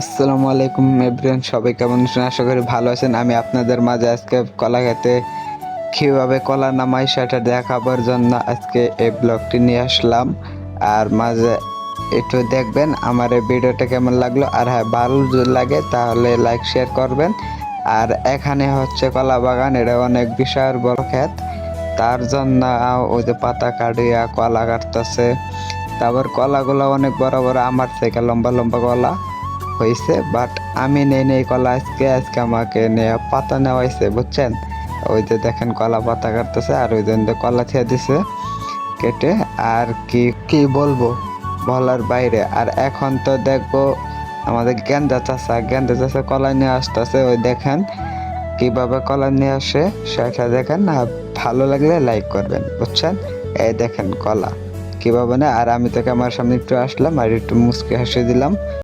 আসসালামু আলাইকুম এভরিওয়ান, সবাই কেমন আছেন? আশা করি ভালো আছেন। আমি আপনাদের মাঝে আজকে কলা খেতে কীভাবে কলা নামাই সেটা দেখাবার জন্য আজকে এই ব্লগটি নিয়ে আসলাম। আর মাঝে একটু দেখবেন আমার এই ভিডিওটা কেমন লাগলো। আর হ্যাঁ, ভালো যদি লাগে তাহলে লাইক শেয়ার করবেন। আর এখানে হচ্ছে কলা বাগান, এটা অনেক বিশাল বড় ক্ষেত। তার জন্য ওই যে পাতা কাটিয়া কলা কাটতেছে। তারপর কলাগুলো অনেক বড় বড়, আমার থেকে লম্বা লম্বা কলা হয়েছে। বাট আমি নেই কলা, আজকে আমাকে নিয়ে পাতা নেওয়া হয়েছে, বুঝছেন? ওই যে দেখেন কলা পাতা কাটতেছে, আর ওই জন্য কলা ছেড়ে দিছে কেটে। আর কি কি বলবো বলার বাইরে। আর এখন তো দেখবো আমাদের গেন্দা চাষা কলা নিয়ে আসতেছে। ওই দেখেন কিভাবে কলা নিয়ে আসে সেটা দেখেন। আর ভালো লাগলে লাইক করবেন, বুঝছেন? এই দেখেন কলা কিভাবে না। আর আমি তো আমার সামনে একটু আসলাম আর একটু মুচকি হাসি দিলাম।